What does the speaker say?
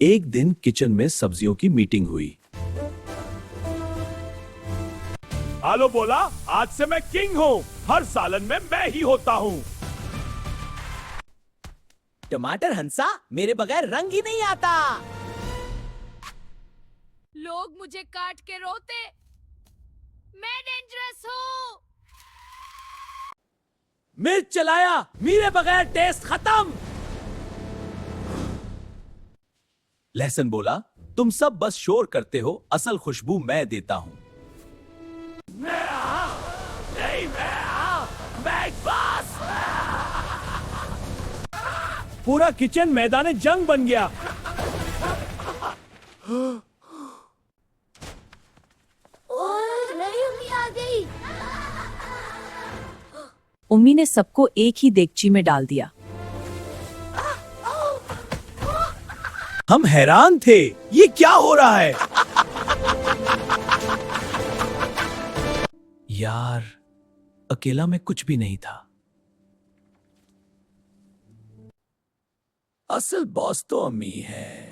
एक दिन किचन में सब्जियों की मीटिंग हुई। आलो बोला, आज से मैं किंग हूँ। हर सालन में मैं ही होता हूँ। टमाटर हंसा, मेरे बगैर रंग ही नहीं आता। लोग मुझे काट के रोते, मैं डेंजरस हूँ। मिर्च चलाया, मेरे बगैर टेस्ट खत्म। लहसुन बोला, तुम सब बस शोर करते हो, असल खुशबू मैं देता हूँ। पूरा किचन मैदान जंग बन गया। आ गई। उम्मी ने सबको एक ही देगची में डाल दिया। हम हैरान थे, ये क्या हो रहा है? यार, अकेला मैं कुछ भी नहीं था। असल बॉस तो अम्मी है।